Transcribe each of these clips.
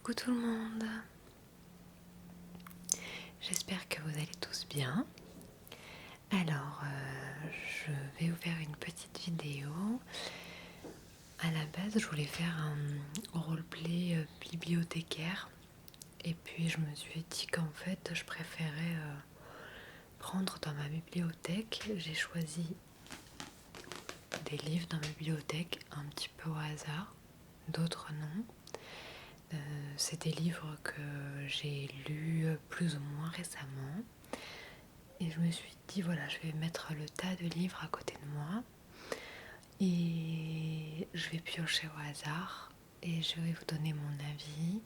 Coucou tout le monde, j'espère que vous allez tous bien. Alors, je vais vous faire une petite vidéo. À la base, je voulais faire un roleplay bibliothécaire. Et puis, je me suis dit qu'en fait, je préférais prendre dans ma bibliothèque. J'ai choisi des livres dans ma bibliothèque, un petit peu au hasard, d'autres non. C'est des livres que j'ai lus plus ou moins récemment. Et je me suis dit, voilà, je vais mettre le tas de livres à côté de moi. Et je vais piocher au hasard. Et je vais vous donner mon avis.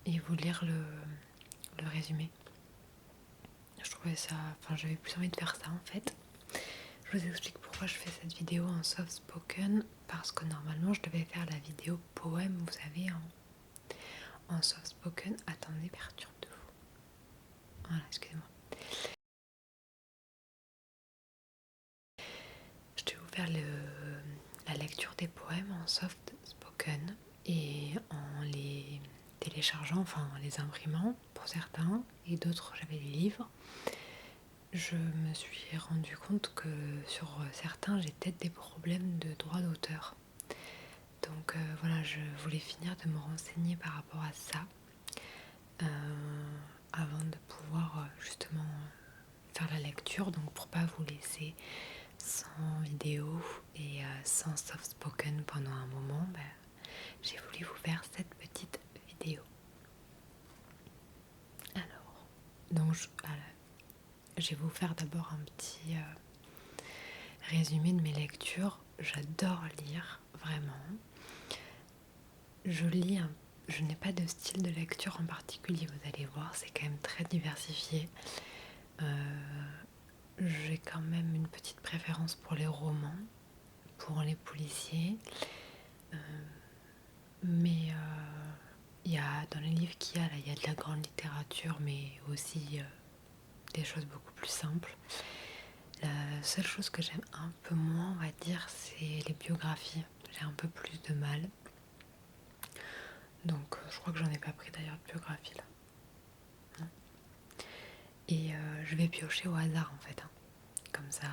Et vous lire le résumé. Je trouvais ça... Enfin, j'avais plus envie de faire ça en fait. Je vous explique pourquoi je fais cette vidéo en soft spoken. Parce que normalement, je devais faire la vidéo poème, vous savez, en soft spoken. Attendez, perturbe de vous. Voilà, excusez-moi. Je vais vous faire la lecture des poèmes en soft spoken et en les téléchargeant, enfin en les imprimant pour certains et d'autres j'avais les livres. Je me suis rendu compte que sur certains j'ai peut-être des problèmes de droit d'auteur. Donc voilà, je voulais finir de me renseigner par rapport à ça avant de pouvoir justement faire la lecture, donc pour pas vous laisser sans vidéo et sans soft spoken pendant un moment, j'ai voulu vous faire cette petite vidéo. Alors, donc je vais vous faire d'abord un petit résumé de mes lectures. J'adore lire, vraiment. Je n'ai pas de style de lecture en particulier, vous allez voir, c'est quand même très diversifié. J'ai quand même une petite préférence pour les romans, pour les policiers. Mais dans les livres qu'il y a, là, il y a de la grande littérature, mais aussi des choses beaucoup plus simples. La seule chose que j'aime un peu moins, on va dire, c'est les biographies. J'ai un peu plus de mal. Donc je crois que j'en ai pas pris d'ailleurs de biographie là. Non. Et je vais piocher au hasard en fait. Comme ça,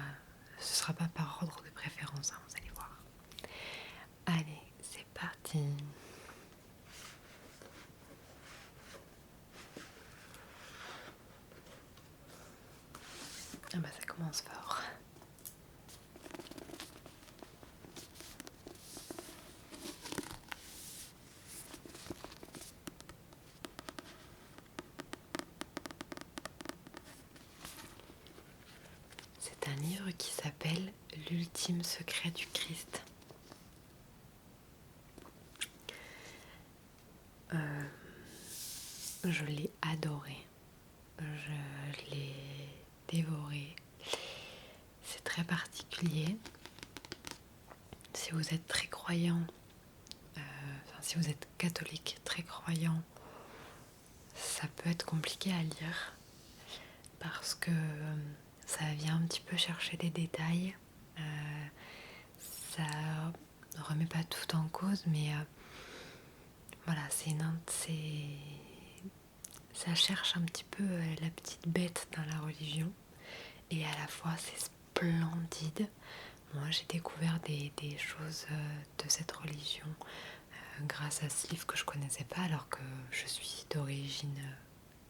ce sera pas par ordre de préférence, vous allez voir. Allez, c'est parti. Ah bah ça commence fort. C'est un livre qui s'appelle L'ultime secret du Christ. Je l'ai adoré. Je l'ai dévoré. C'est très particulier. Si vous êtes très croyant, si vous êtes catholique très croyant, ça peut être compliqué à lire parce que ça vient un petit peu chercher des détails. Ça ne remet pas tout en cause, mais voilà, ça cherche un petit peu la petite bête dans la religion et à la fois c'est splendide. Moi j'ai découvert des choses de cette religion grâce à ce livre que je connaissais pas alors que je suis d'origine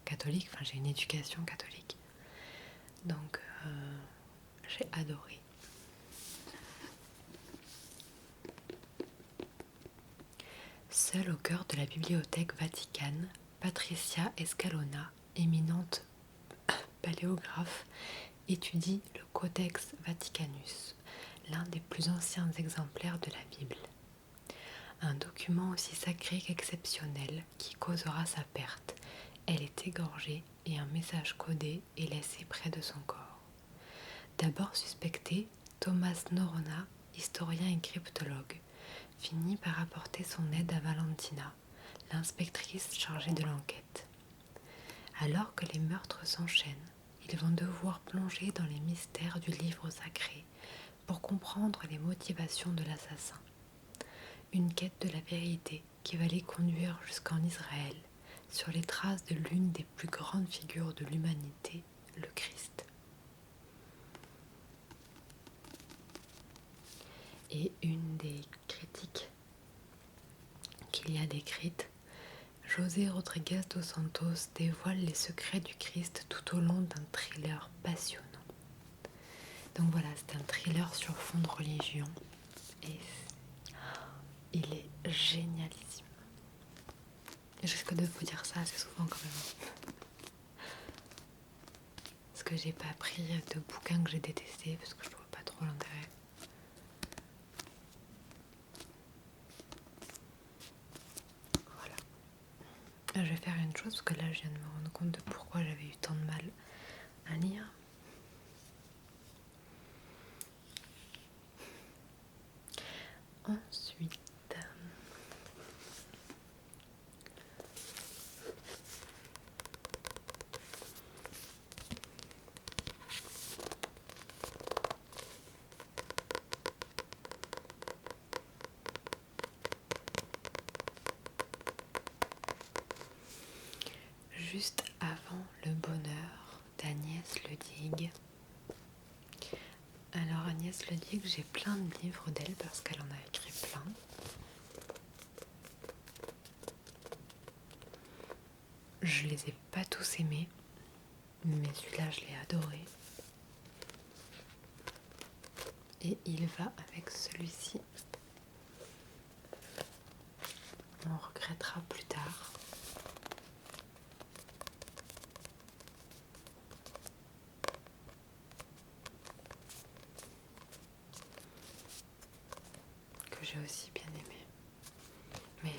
catholique, enfin j'ai une éducation catholique. Donc j'ai adoré. Seule au cœur de la bibliothèque Vaticane, Patricia Escalona, éminente paléographe, étudie le Codex Vaticanus, l'un des plus anciens exemplaires de la Bible. Un document aussi sacré qu'exceptionnel qui causera sa perte. Elle est égorgée et un message codé est laissé près de son corps. D'abord suspecté, Thomas Norona, historien et cryptologue, finit par apporter son aide à Valentina, l'inspectrice chargée de l'enquête. Alors que les meurtres s'enchaînent, ils vont devoir plonger dans les mystères du livre sacré pour comprendre les motivations de l'assassin. Une quête de la vérité qui va les conduire jusqu'en Israël, sur les traces de l'une des plus grandes figures de l'humanité, le Christ. Et une des critiques qu'il y a décrites, José Rodriguez dos Santos dévoile les secrets du Christ tout au long d'un thriller passionnant. Donc voilà, c'est un thriller sur fond de religion et il est génialissime. Je risque de vous dire ça assez souvent quand même. Parce que j'ai pas pris de bouquins que j'ai détestés parce que je vois pas trop l'intérêt. Voilà. Je vais faire une chose parce que là je viens de me rendre compte de pourquoi j'avais eu tant de mal à lire. Ensuite, juste avant Le Bonheur d'Agnès Ledigue. Alors Agnès Ledigue, j'ai plein de livres d'elle parce qu'elle en a écrit plein. Je les ai pas tous aimés, mais celui-là je l'ai adoré. Et il va avec celui-ci. On regrettera plus tard. Que j'ai aussi bien aimé. Mais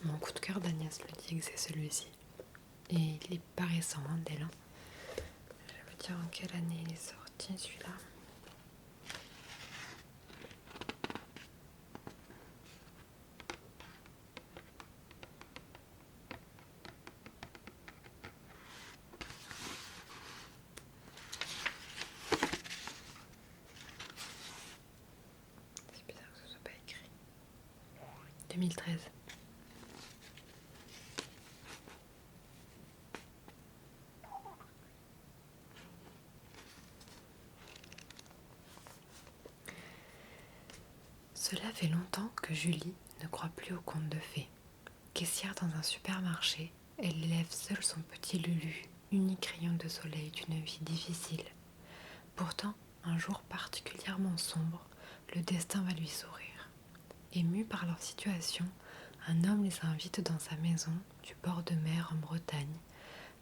mon coup de cœur d'Agnès Ledigue, c'est celui-ci. Et il est pas récent d'elle. Je vais vous dire en quelle année il est sorti celui-là. C'est bizarre que ce soit pas écrit. 2013. Cela fait longtemps que Julie ne croit plus aux contes de fées. Caissière dans un supermarché, elle élève seule son petit Lulu, unique rayon de soleil d'une vie difficile. Pourtant, un jour particulièrement sombre, le destin va lui sourire. Ému par leur situation, un homme les invite dans sa maison du bord de mer en Bretagne.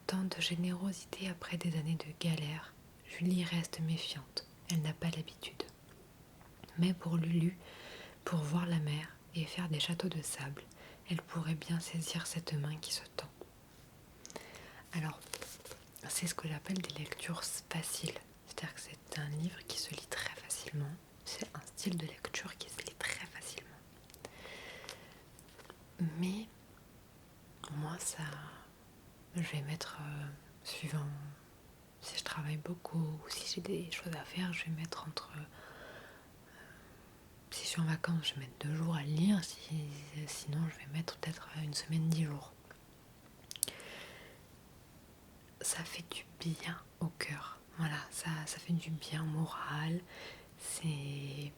Tant de générosité après des années de galère, Julie reste méfiante, elle n'a pas l'habitude. Mais pour Lulu, pour voir la mer et faire des châteaux de sable, elle pourrait bien saisir cette main qui se tend. Alors, c'est ce que j'appelle des lectures faciles. C'est-à-dire que c'est un livre qui se lit très facilement. C'est un style de lecture qui se lit très facilement. Mais moi, ça, je vais mettre, suivant si je travaille beaucoup ou si j'ai des choses à faire, je vais mettre entre... si je suis en vacances, je vais mettre 2 jours à lire. Sinon, je vais mettre peut-être une semaine, 10 jours. Ça fait du bien au cœur. Voilà, ça fait du bien au moral. C'est...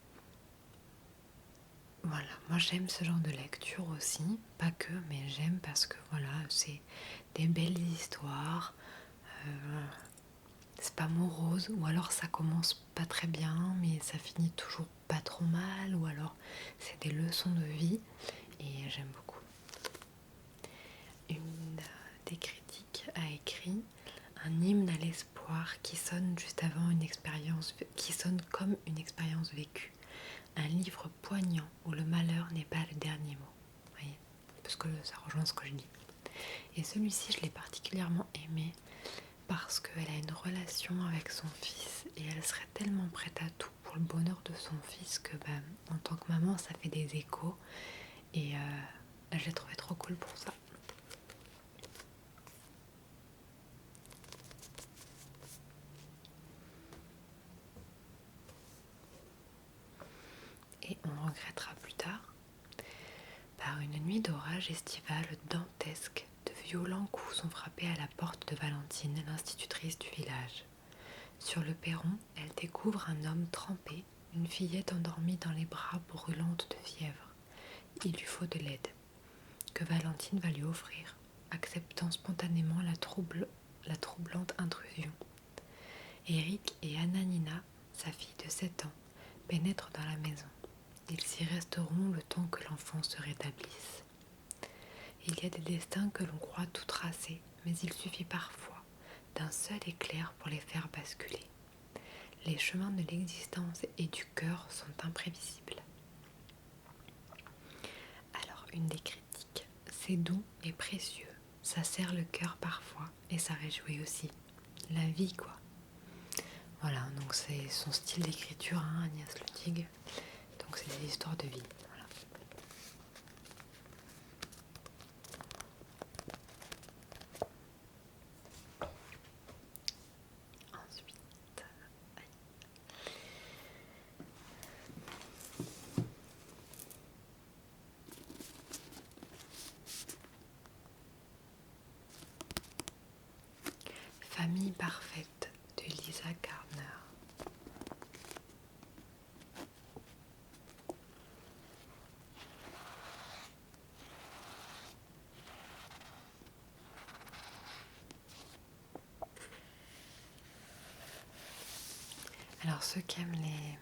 Voilà, moi j'aime ce genre de lecture aussi. Pas que, mais j'aime parce que voilà, c'est des belles histoires. C'est pas morose. Ou alors ça commence pas très bien, mais ça finit toujours pas trop mal. Ou alors c'est des leçons de vie. Et j'aime beaucoup. Une des critiques a écrit un hymne à l'espoir qui sonne juste avant une expérience, qui sonne comme une expérience vécue. Un livre poignant où le malheur n'est pas le dernier mot. Vous voyez, parce que ça rejoint ce que je dis. Et celui-ci, je l'ai particulièrement aimé parce qu'elle a une relation avec son fils et elle serait tellement prête à tout pour le bonheur de son fils que en tant que maman, ça fait des échos et je l'ai trouvé trop cool pour ça. Et on regrettera plus tard, par Par une nuit d'orage estivale dantesque, de violents coups sont frappés à la porte de Valentine, l'institutrice du village. Sur le perron, elle découvre un homme trempé, une fillette endormie dans les bras brûlantes de fièvre. Il lui faut de l'aide, que Valentine va lui offrir, acceptant spontanément la troublante intrusion. Eric et Ananina, sa fille de 7 ans, pénètrent dans la maison. Ils s'y resteront le temps que l'enfant se rétablisse. Il y a des destins que l'on croit tout tracés, mais il suffit parfois d'un seul éclair pour les faire basculer. Les chemins de l'existence et du cœur sont imprévisibles. Alors, une des critiques, c'est doux et précieux, ça serre le cœur parfois et ça réjouit aussi. La vie, quoi. Voilà, donc c'est son style d'écriture, Agnès Luttig. Donc c'est des histoires de vie. Voilà. Ensuite, Famille parfaite de Lisa Gardner. Alors ceux qui aiment les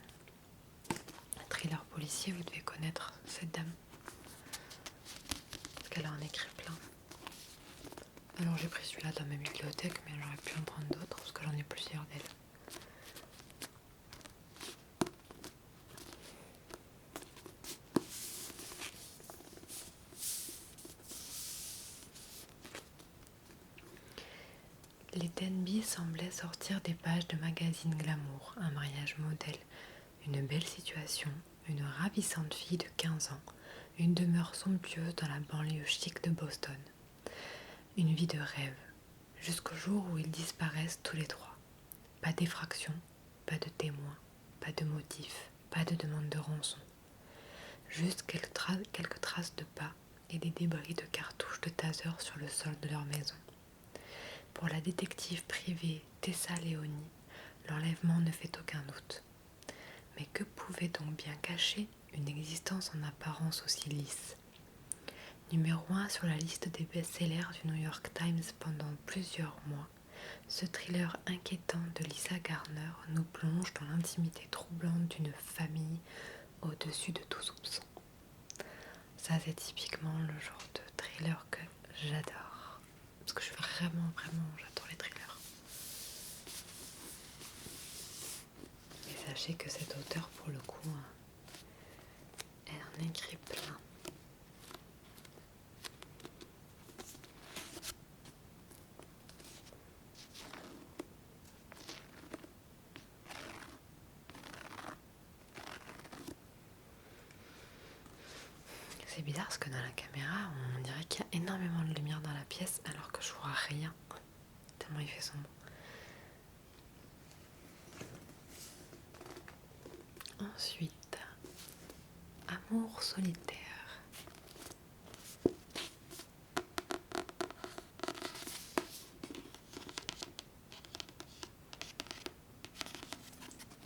thrillers policiers, vous devez connaître cette dame. Parce qu'elle en écrit plein. Alors j'ai pris celui-là dans ma bibliothèque, mais j'aurais pu en prendre d'autres parce que j'en ai plusieurs d'elle. Les Denby semblaient sortir des pages de magazine glamour, un mariage modèle, une belle situation, une ravissante fille de 15 ans, une demeure somptueuse dans la banlieue chic de Boston. Une vie de rêve, jusqu'au jour où ils disparaissent tous les trois. Pas d'effraction, pas de témoin, pas de motif, pas de demande de rançon. Juste quelques traces de pas et des débris de cartouches de taser sur le sol de leur maison. Pour la détective privée Tessa Leoni, l'enlèvement ne fait aucun doute. Mais que pouvait donc bien cacher une existence en apparence aussi lisse ? Numéro 1 sur la liste des best-sellers du New York Times pendant plusieurs mois, ce thriller inquiétant de Lisa Gardner nous plonge dans l'intimité troublante d'une famille au-dessus de tout soupçon. Ça, c'est typiquement le genre de thriller que j'adore. Parce que j'adore les thrillers. Et sachez que cet auteur, pour le coup, elle en écrit plein. C'est bizarre parce que dans la caméra, on dirait qu'il y a énormément de lumière dans la pièce alors que je vois rien. Tellement il fait sombre. Ensuite, Amour solitaire.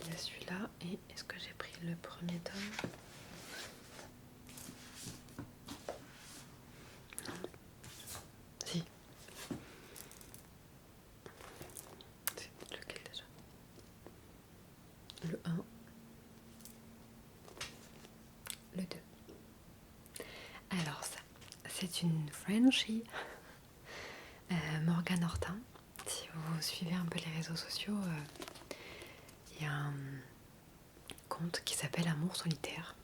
Il y a celui-là et est-ce que j'ai pris le premier tome ? Si. C'est lequel déjà ? Le 1. Le 2. Alors ça, c'est une Frenchie, Morgane Hortin. Si vous suivez un peu les réseaux sociaux, il y a un compte qui s'appelle Amour solitaire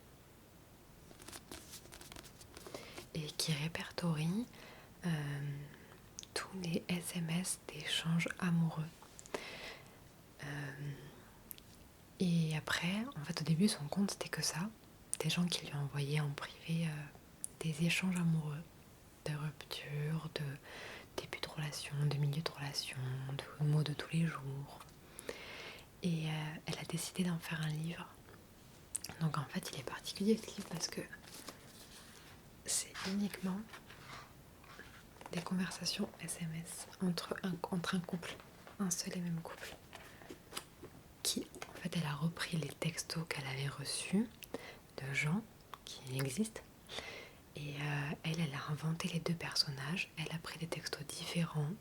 et qui répertorie tous les SMS d'échanges amoureux. Et après, en fait, au début, son compte, c'était que ça. Des gens qui lui envoyaient en privé des échanges amoureux, de rupture, de début de relation, de milieu de relation, de mots de tous les jours. Et elle a décidé d'en faire un livre. Donc en fait, il est particulier ce livre parce que c'est uniquement des conversations SMS entre un couple, un seul et même couple, qui en fait elle a repris les textos qu'elle avait reçus de gens qui existent, et elle a inventé les deux personnages, elle a pris des textos différents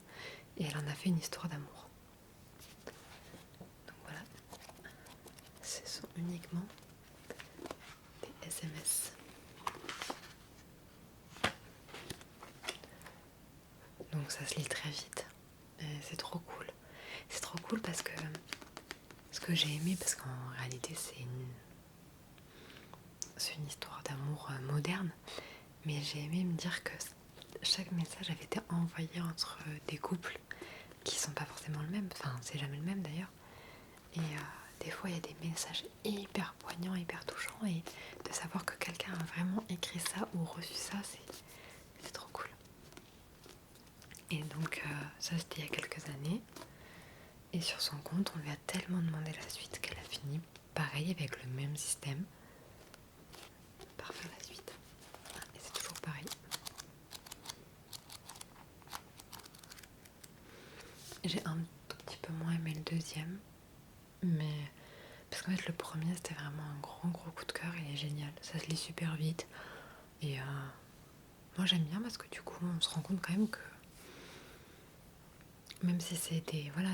et elle en a fait une histoire d'amour. Donc voilà, ce sont uniquement des SMS. Donc ça se lit très vite. Et c'est trop cool. C'est trop cool parce que ce que j'ai aimé, parce qu'en réalité c'est une histoire d'amour moderne, mais j'ai aimé me dire que chaque message avait été envoyé entre des couples qui sont pas forcément le même, enfin c'est jamais le même d'ailleurs. Et des fois il y a des messages hyper poignants, hyper touchants, et de savoir que quelqu'un a vraiment écrit ça ou reçu ça, c'est trop cool. Et donc ça c'était il y a quelques années. Et sur son compte, on lui a tellement demandé la suite qu'elle a fini pareil avec le même système par faire la suite. Et c'est toujours pareil. J'ai un tout petit peu moins aimé le deuxième, mais parce qu'en fait le premier c'était vraiment un gros coup de cœur, il est génial, ça se lit super vite. Et moi j'aime bien parce que du coup on se rend compte quand même que même si c'était, voilà,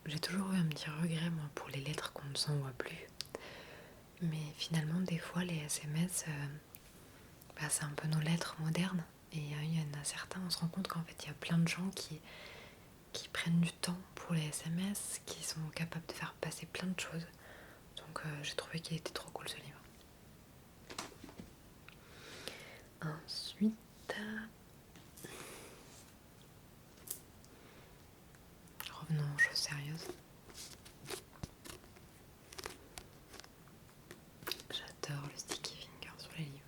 j'ai toujours eu un petit regret moi pour les lettres qu'on ne s'envoie plus. Mais finalement des fois les SMS, c'est un peu nos lettres modernes. Et il y en a certains, on se rend compte qu'en fait il y a plein de gens qui prennent du temps pour les SMS, qui sont capables de faire passer plein de choses. Donc j'ai trouvé qu'il était trop cool ce livre. Ensuite, revenons aux choses sérieuses. J'adore le sticky finger sur les livres.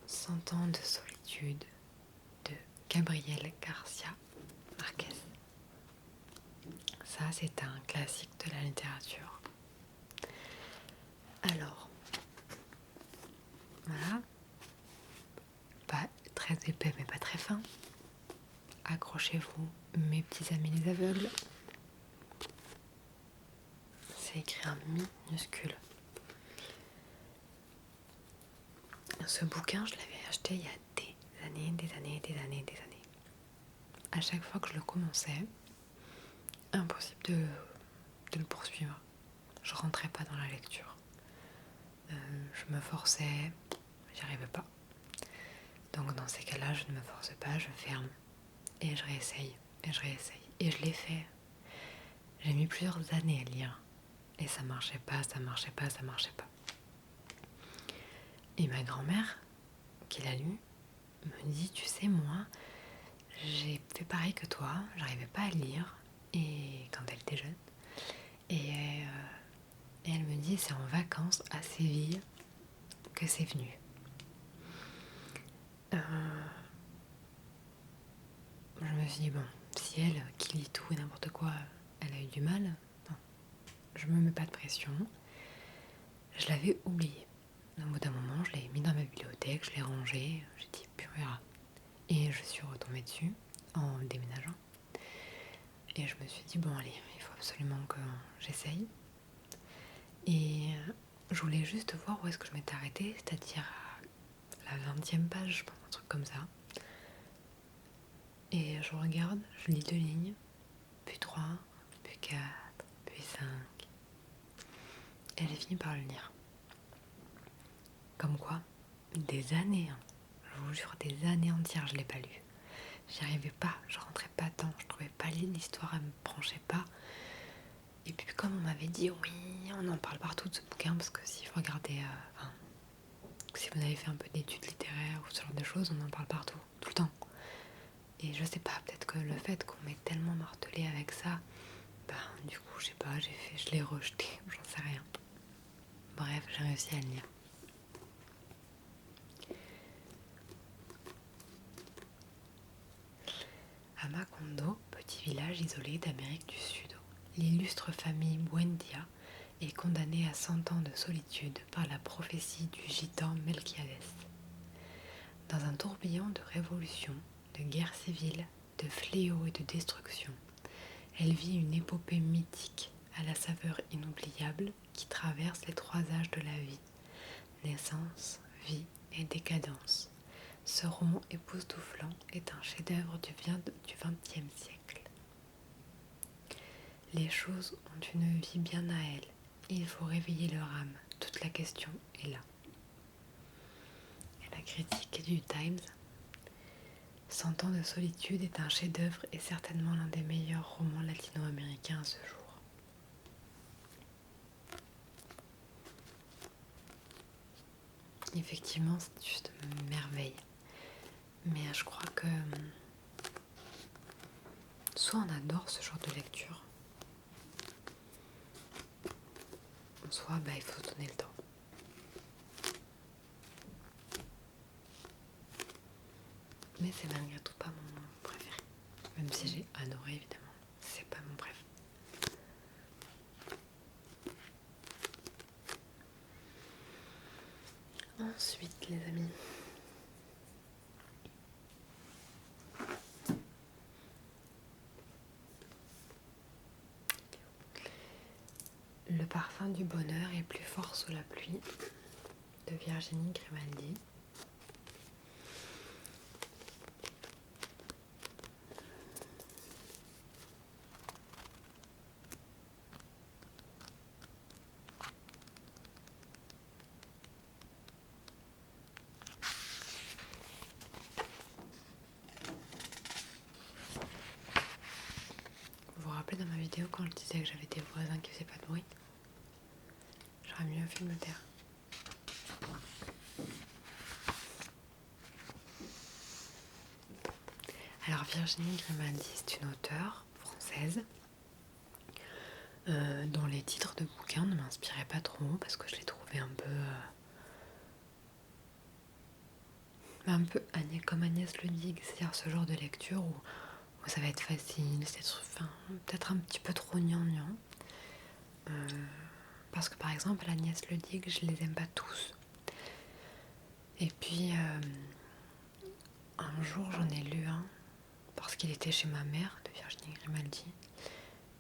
Cent ans de solitude de Gabriel Garcia Marquez. Ça, c'est un classique de la littérature. Alors, voilà, pas très épais mais pas très fin. Accrochez-vous, mes petits amis les aveugles. C'est écrit en minuscule. Ce bouquin, je l'avais acheté il y a des années. À chaque fois que je le commençais, impossible de le poursuivre. Je rentrais pas dans la lecture. Je me forçais, j'y arrivais pas. Donc dans ces cas-là, je ne me force pas, je ferme et je réessaye. Et je l'ai fait. J'ai mis plusieurs années à lire et ça marchait pas. Et ma grand-mère, qui l'a lu, me dit, tu sais, moi, j'ai fait pareil que toi, j'arrivais pas à lire, et quand elle était jeune. Et elle me dit, c'est en vacances à Séville que c'est venu. Je me suis dit, bon, si elle, qui lit tout et n'importe quoi, elle a eu du mal, non, je me mets pas de pression. Je l'avais oublié. Au bout d'un moment, je l'ai mis dans ma bibliothèque, je l'ai rangé, j'ai dit, puis on verra. Et je suis retombée dessus en déménageant. Et je me suis dit, bon allez, il faut absolument que j'essaye. Et je voulais juste voir où est-ce que je m'étais arrêtée, c'est-à-dire à la 20e page, je pense, un truc comme ça. Et je regarde, je lis 2 lignes, puis 3, puis 4, puis 5. Et j'ai fini par le lire. Comme quoi, des années, hein, je vous jure, des années entières, je l'ai pas lu. J'y arrivais pas, je rentrais pas dedans, je trouvais pas l'histoire, elle me branchait pas. Et puis comme on m'avait dit, oui, on en parle partout de ce bouquin, parce que si vous regardez, si vous avez fait un peu d'études littéraires ou ce genre de choses, on en parle partout, tout le temps. Et je sais pas, peut-être que le fait qu'on m'ait tellement martelé avec ça, du coup, je sais pas, je l'ai rejeté, j'en sais rien. Bref, j'ai réussi à le lire. À Macondo, petit village isolé d'Amérique du Sud, l'illustre famille Buendia est condamnée à 100 ans de solitude par la prophétie du gitan Melquiades. Dans un tourbillon de révolutions, de guerres civiles, de fléaux et de destruction, elle vit une épopée mythique à la saveur inoubliable qui traverse les 3 âges de la vie, naissance, vie et décadence. Ce roman époustouflant est un chef-d'œuvre du XXe siècle. Les choses ont une vie bien à elles, il faut réveiller leur âme, toute la question est là. Et la critique du Times: 100 ans de solitude est un chef-d'œuvre et certainement l'un des meilleurs romans latino-américains à ce jour. Effectivement, c'est juste une merveille. Mais je crois que soit on adore ce genre de lecture, soit il faut se donner le temps. Mais c'est malgré tout pas mon préféré. Même si j'ai adoré, évidemment, c'est pas mon préféré. Ensuite, les amis, Le parfum du bonheur est plus fort sous la pluie de Virginie Grimaldi. Vous vous rappelez dans ma vidéo quand je disais que j'avais des voisins qui faisaient pas de bruit? J'aurais mieux fait de me taire. Alors Virginie Grimaldi, c'est une auteure française dont les titres de bouquins ne m'inspiraient pas trop parce que je les trouvais un peu comme Agnès Le Dig, c'est-à-dire ce genre de lecture où ça va être facile, peut-être un petit peu trop gnangnan. Parce que par exemple Agnès Le Dig, je les aime pas tous. Et puis un jour j'en ai lu un parce qu'il était chez ma mère de Virginie Grimaldi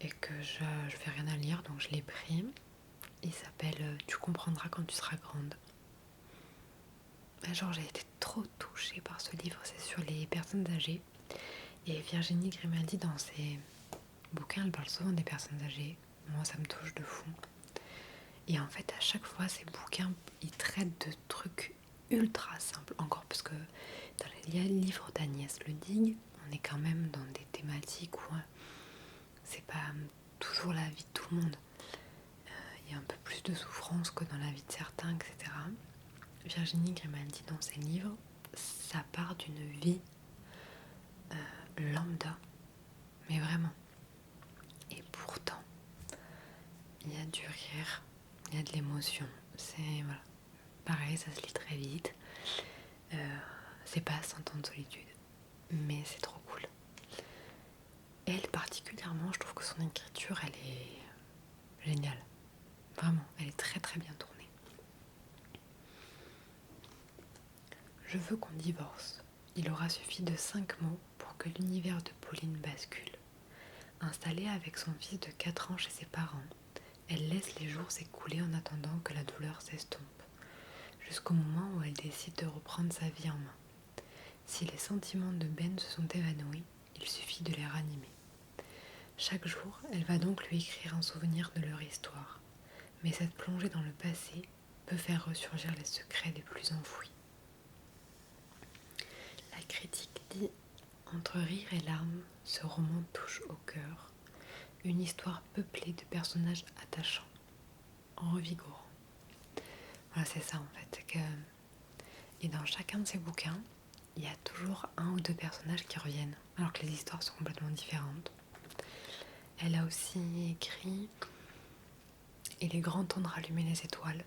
et que je fais rien à lire, donc je l'ai pris. Il s'appelle Tu comprendras quand tu seras grande. Genre j'ai été trop touchée par ce livre, c'est sur les personnes âgées. Et Virginie Grimaldi dans ses bouquins, elle parle souvent des personnes âgées. Moi ça me touche de fou. Et en fait à chaque fois ces bouquins, ils traitent de trucs ultra simples. Encore parce que dans les livres d'Agnès Le Dig, on est quand même dans des thématiques où c'est pas toujours la vie de tout le monde. Il y a un peu plus de souffrance que dans la vie de certains, etc. Virginie Grimaldi, dans ses livres, ça part d'une vie lambda, mais vraiment. Et pourtant, il y a du rire, il y a de l'émotion. C'est voilà. Pareil, ça se lit très vite. C'est pas 100 ans de solitude, mais c'est trop cool. Elle particulièrement, je trouve que son écriture, elle est géniale. Vraiment, elle est très très bien tournée. Je veux qu'on divorce. Il aura suffi de 5 mots pour que l'univers de Pauline bascule. Installée avec son fils de 4 ans chez ses parents, elle laisse les jours s'écouler en attendant que la douleur s'estompe, jusqu'au moment où elle décide de reprendre sa vie en main. Si les sentiments de Ben se sont évanouis, il suffit de les ranimer. Chaque jour, elle va donc lui écrire un souvenir de leur histoire, mais cette plongée dans le passé peut faire ressurgir les secrets les plus enfouis. La critique dit: entre rire et larmes, ce roman touche au cœur. Une histoire peuplée de personnages attachants, revigorants. Voilà, c'est ça en fait. Et dans chacun de ces bouquins, il y a toujours un ou deux personnages qui reviennent, alors que les histoires sont complètement différentes. Elle a aussi écrit Il est grand temps de rallumer les étoiles.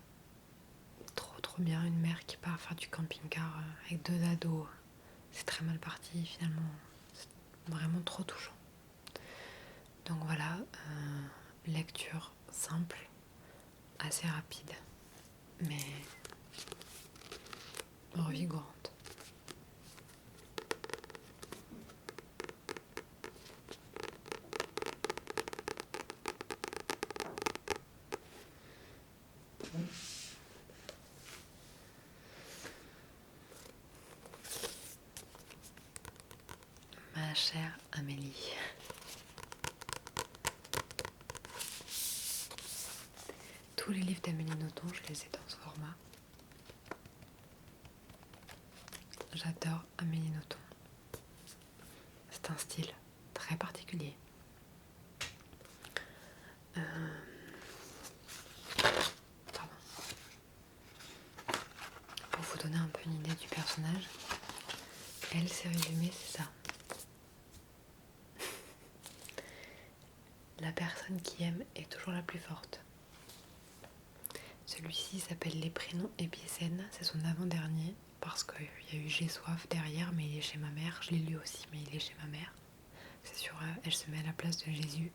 Trop bien, une mère qui part faire du camping-car avec 2 ados. C'est très mal parti finalement. C'est vraiment trop touchant. Donc voilà, lecture simple, assez rapide, mais revigorante. Ma chère Amélie. Tous les livres d'Amélie Nothomb, je les ai dans ce format. J'adore Amélie Nothomb. C'est un style très particulier. Pardon. Pour vous donner un peu une idée du personnage, elle, c'est résumé, c'est ça. La personne qui aime est toujours la plus forte. Celui-ci s'appelle Les prénoms épicènes, c'est son avant-dernier, parce qu'il y a eu J'ai soif derrière, mais il est chez ma mère. Je l'ai lu aussi, mais il est chez ma mère. C'est sûr, elle se met à la place de Jésus.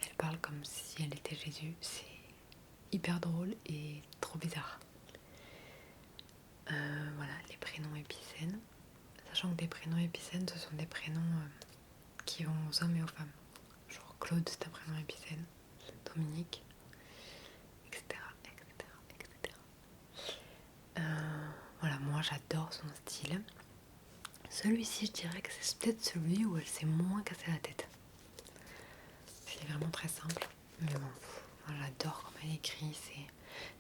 Elle parle comme si elle était Jésus. C'est hyper drôle et trop bizarre. Voilà, les prénoms épicènes. Sachant que des prénoms épicènes, ce sont des prénoms qui vont aux hommes et aux femmes. Genre Claude, c'est un prénom épicène. Dominique, etc. Voilà, moi j'adore son style. Celui-ci, je dirais que c'est peut-être celui où elle s'est moins cassé la tête. C'est vraiment très simple, mais bon, moi j'adore comme elle écrit.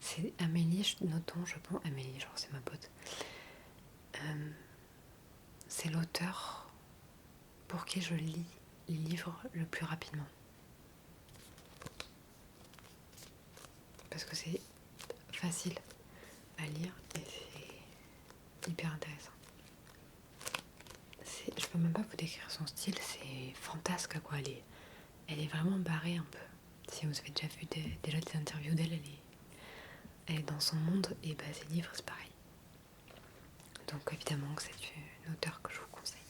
C'est Amélie Nothomb, je pense. Amélie, genre c'est ma pote. C'est l'auteur pour qui je lis les livres le plus rapidement. Parce que c'est facile à lire et c'est hyper intéressant. Je peux même pas vous décrire son style, c'est fantasque quoi. Elle est vraiment barrée un peu. Si vous avez déjà vu déjà des interviews d'elle, elle est dans son monde et bah, ses livres c'est pareil. Donc évidemment que c'est une auteure que je vous conseille.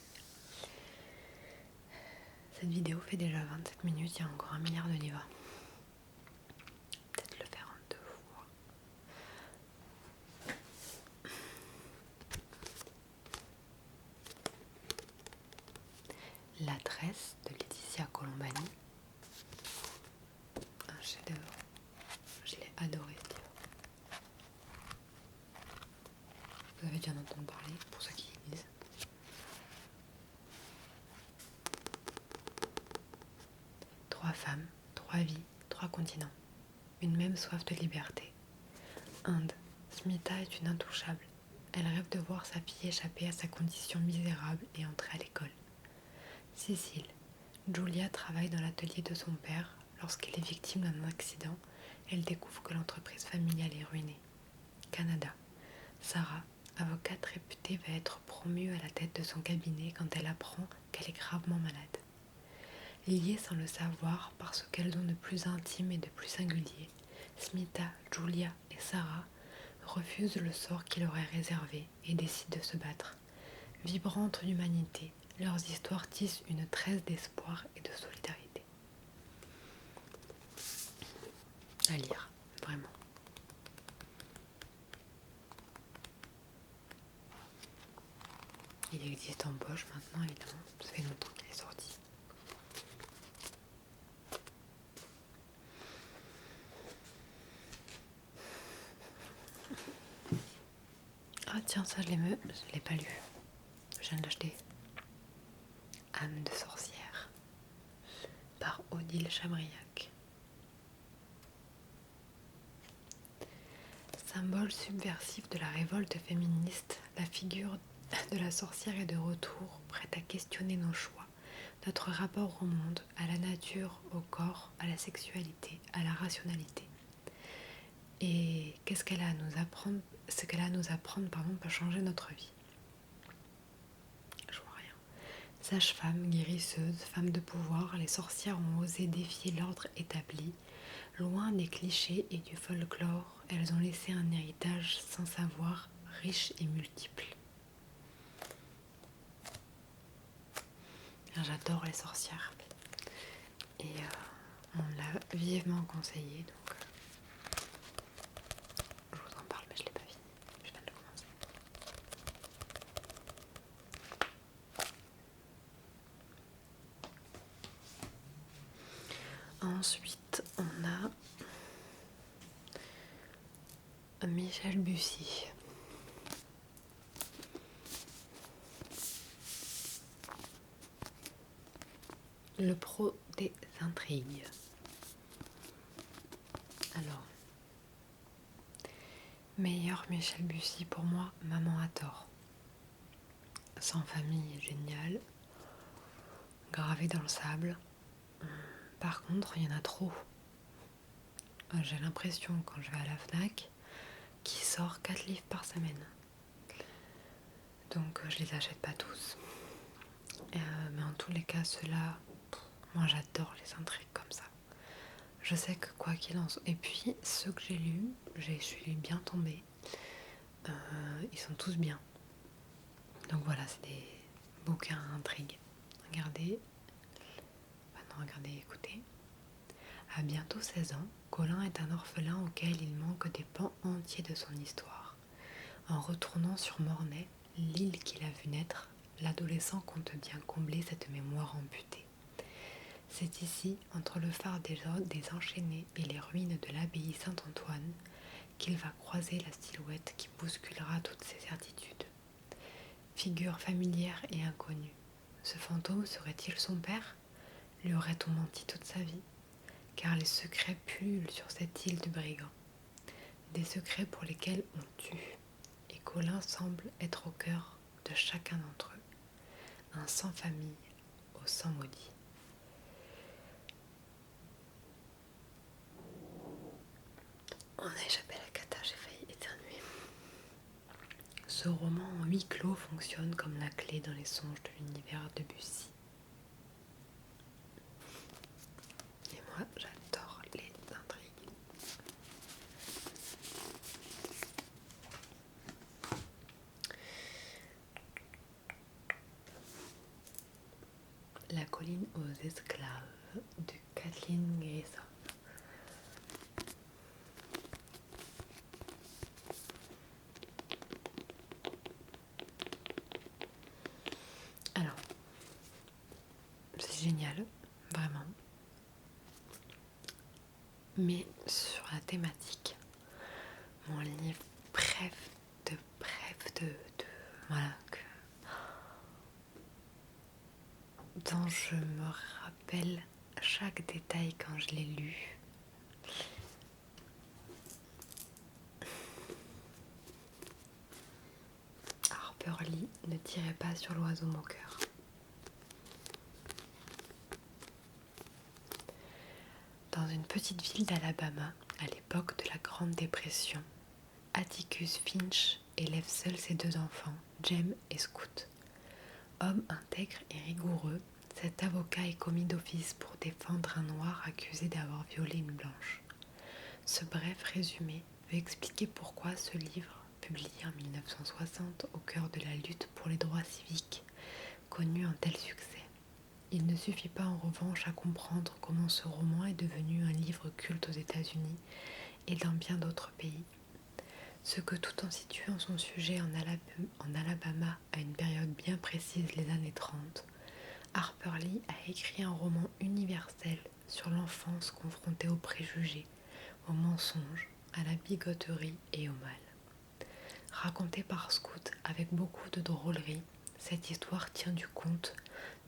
Cette vidéo fait déjà 27 minutes, il y a encore 1 milliard de livres. Peut-être le faire en 2 fois. La tresse de Laetitia Colombani. Un chef-d'œuvre. Je l'ai adoré ce livre. Vous avez déjà entendu parler pour ceux qui lisent. Trois femmes, 3 vies, 3 continents. Une même soif de liberté. Inde. Smita est une intouchable. Elle rêve de voir sa fille échapper à sa condition misérable et entrer à l'école. Sicile. Julia travaille dans l'atelier de son père. Lorsqu'elle est victime d'un accident, elle découvre que l'entreprise familiale est ruinée. Canada. Sarah, avocate réputée, va être promue à la tête de son cabinet quand elle apprend qu'elle est gravement malade. Liées sans le savoir par ce qu'elles ont de plus intime et de plus singulier, Smita, Julia et Sarah refusent le sort qui leur est réservé et décident de se battre. Vibrantes d'humanité, leurs histoires tissent une tresse d'espoir et de solidarité. À lire, vraiment. Il existe en poche maintenant, évidemment. Ça fait longtemps qu'il est sorti. Ah tiens, ça je l'ai pas lu. Je viens de l'acheter. Âme de sorcière par Odile Chabriac. Symbole subversif de la révolte féministe, la figure de la sorcière est de retour, prête à questionner nos choix, notre rapport au monde, à la nature, au corps, à la sexualité, à la rationalité. Et qu'est-ce qu'elle a à nous apprendre, peut changer notre vie. Je vois rien. Sages-femmes, guérisseuses, femmes de pouvoir, les sorcières ont osé défier l'ordre établi. Loin des clichés et du folklore, elles ont laissé un héritage sans savoir, riche et multiple. J'adore les sorcières. Et on me l'a vivement conseillé, donc je vous en parle, mais je l'ai pas fini. Je viens de commencer. Ensuite, on a Michel Bussy. Le pro des intrigues. Alors, meilleur Michel Bussy pour moi, Maman a tort. Sans famille, génial. Gravé dans le sable. Par contre, il y en a trop. J'ai l'impression, quand je vais à la FNAC, qu'il sort 4 livres par semaine. Donc je les achète pas tous. Mais en tous les cas, ceux-là, moi j'adore les intrigues comme ça. Je sais que quoi qu'il en soit. Et puis ceux que j'ai lus, je suis bien tombée. Ils sont tous bien. Donc voilà, c'est des bouquins à intrigue. Regardez. Regardez, écoutez. À bientôt 16 ans, Colin est un orphelin auquel il manque des pans entiers de son histoire. En retournant sur Mornay, l'île qu'il a vue naître, l'adolescent compte bien combler cette mémoire amputée. C'est ici, entre le phare des Enchaînés et les ruines de l'abbaye Saint-Antoine, qu'il va croiser la silhouette qui bousculera toutes ses certitudes. Figure familière et inconnue, ce fantôme serait-il son père ? Lui aurait-on menti toute sa vie ? Car les secrets pullulent sur cette île de brigands. Des secrets pour lesquels on tue. Et Colin semble être au cœur de chacun d'entre eux. Un sans famille au sang maudit. On a échappé à la cata, j'ai failli éternuer. Ce roman en huis clos fonctionne comme la clé dans les songes de l'univers de Bussy. Et moi, j'adore les intrigues. La colline aux esclaves de Kathleen Grissom. Alors, c'est génial, vraiment. Mais sur la thématique, mon livre bref de voilà, dont je me rappelle chaque détail quand je l'ai lu. Harper Lee, ne tirez pas sur l'oiseau moqueur. Dans une petite ville d'Alabama, à l'époque de la Grande Dépression, Atticus Finch élève seul ses 2 enfants, Jem et Scout. Homme intègre et rigoureux, cet avocat est commis d'office pour défendre un noir accusé d'avoir violé une blanche. Ce bref résumé veut expliquer pourquoi ce livre, publié en 1960 au cœur de la lutte pour les droits civiques, connut un tel succès. Il ne suffit pas en revanche à comprendre comment ce roman est devenu un livre culte aux États-Unis et dans bien d'autres pays. Ce que tout en situant son sujet en Alabama à une période bien précise, les années 30, Harper Lee a écrit un roman universel sur l'enfance confrontée aux préjugés, aux mensonges, à la bigoterie et au mal. Racontée par Scout avec beaucoup de drôlerie, cette histoire tient du compte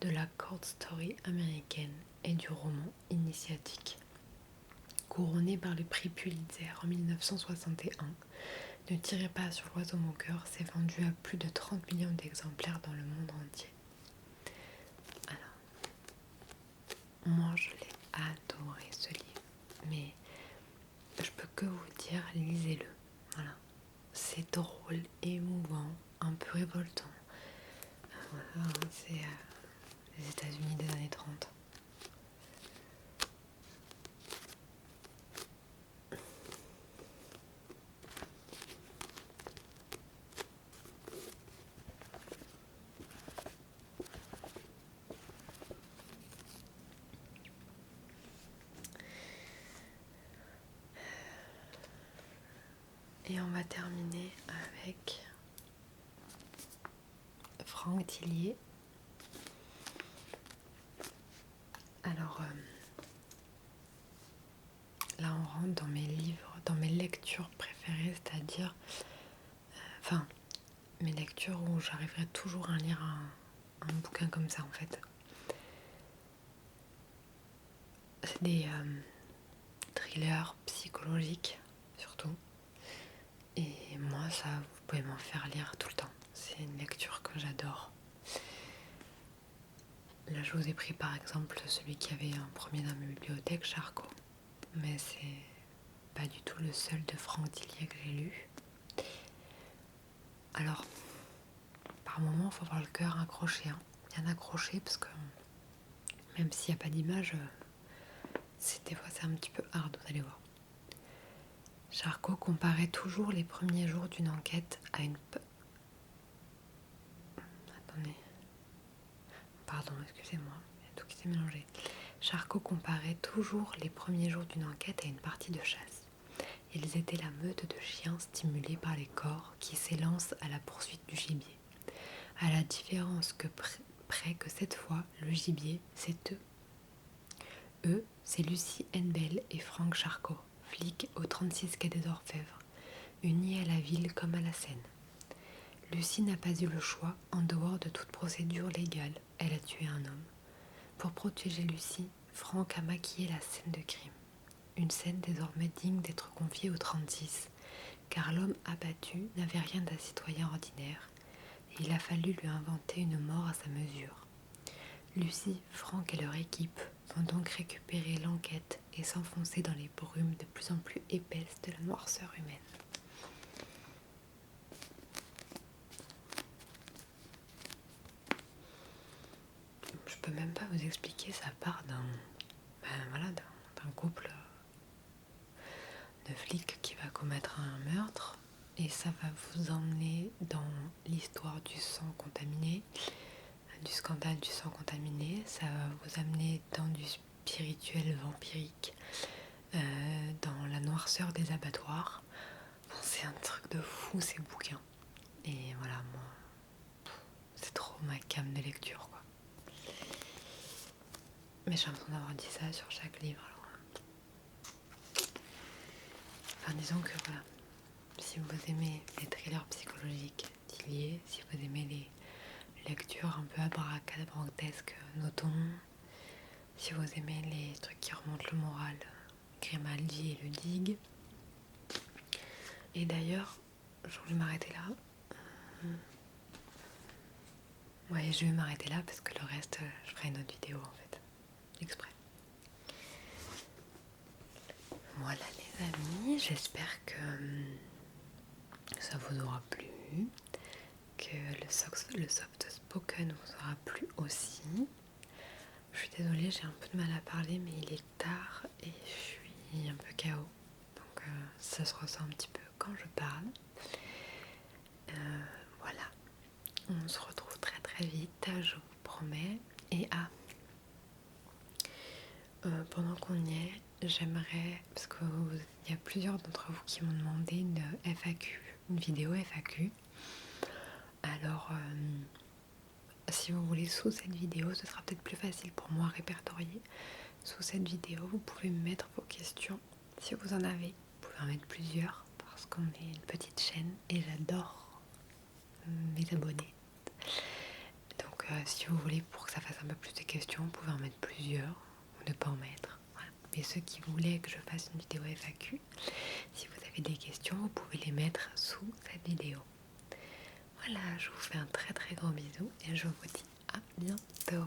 de la court story américaine et du roman initiatique. Couronné par le prix Pulitzer en 1961, Ne tirez pas sur l'oiseau moqueur s'est vendu à plus de 30 millions d'exemplaires dans le monde entier. Alors, moi je l'ai adoré ce livre, mais je peux que vous dire, lisez-le. Voilà. C'est drôle, émouvant, un peu révoltant. Voilà, des États-Unis des années 30. Et on va terminer avec Franck Tillier. Alors là on rentre dans mes livres, dans mes lectures préférées, c'est-à-dire mes lectures où j'arriverai toujours à lire un bouquin comme ça en fait. C'est des thrillers psychologiques surtout. Et moi ça, vous pouvez m'en faire lire tout le temps. C'est une lecture que j'adore. Là je vous ai pris par exemple celui qui avait un premier dans ma bibliothèque, Charcot. Mais c'est pas du tout le seul de Franck Tillier que j'ai lu. Alors, par moment, il faut avoir le cœur accroché. Bien accroché parce que même s'il n'y a pas d'image, des fois c'est un petit peu hard, vous allez voir. Charcot comparait toujours les premiers jours d'une enquête à une... Attendez. Pardon, excusez-moi, il y a tout qui s'est mélangé. Charcot comparait toujours les premiers jours d'une enquête à une partie de chasse. Ils étaient la meute de chiens stimulés par les corps qui s'élancent à la poursuite du gibier. À la différence près que cette fois, le gibier, c'est eux. Eux, c'est Lucie Henbel et Franck Charcot, flics au 36 quai des Orfèvres, unis à la ville comme à la Seine. Lucie n'a pas eu le choix, en dehors de toute procédure légale, elle a tué un homme. Pour protéger Lucie, Franck a maquillé la scène de crime. Une scène désormais digne d'être confiée au 36, car l'homme abattu n'avait rien d'un citoyen ordinaire, et il a fallu lui inventer une mort à sa mesure. Lucie, Franck et leur équipe vont donc récupérer l'enquête et s'enfoncer dans les brumes de plus en plus épaisses de la noirceur humaine. Je peux même pas vous expliquer, ça part d'un couple de flics qui va commettre un meurtre, et ça va vous emmener dans l'histoire du sang contaminé, du scandale du sang contaminé, ça va vous amener dans du spirituel vampirique, dans la noirceur des abattoirs. C'est un truc de fou ces bouquins. Et voilà, moi, c'est trop ma came de lecture, quoi. Mais j'ai l'impression d'avoir dit ça sur chaque livre. Alors. Enfin, disons que voilà, si vous aimez les thrillers psychologiques Tillier, si vous aimez les lectures un peu abracadabrantesques, notons, si vous aimez les trucs qui remontent le moral, Grimaldi et le Digue. Et d'ailleurs, je voulais m'arrêter là. Ouais, je vais m'arrêter là parce que le reste, je ferai une autre vidéo en fait, exprès. Voilà les amis, j'espère que ça vous aura plu, que le soft spoken vous aura plu aussi. Je suis désolée, j'ai un peu de mal à parler, mais il est tard et je suis un peu KO. Donc ça se ressent un petit peu quand je parle. Voilà, on se retrouve très très vite, je vous promets. Et pendant qu'on y est, j'aimerais, parce qu'il y a plusieurs d'entre vous qui m'ont demandé une FAQ, une vidéo FAQ. Alors, si vous voulez, sous cette vidéo, ce sera peut-être plus facile pour moi à répertorier. Sous cette vidéo, vous pouvez me mettre vos questions, si vous en avez. Vous pouvez en mettre plusieurs, parce qu'on est une petite chaîne et j'adore mes abonnés. Donc, si vous voulez, pour que ça fasse un peu plus de questions, vous pouvez en mettre plusieurs, ou ne pas en mettre. Voilà. Mais ceux qui voulaient que je fasse une vidéo FAQ, si vous avez des questions, vous pouvez les mettre sous cette vidéo. Voilà, je vous fais un très très gros bisou et je vous dis à bientôt.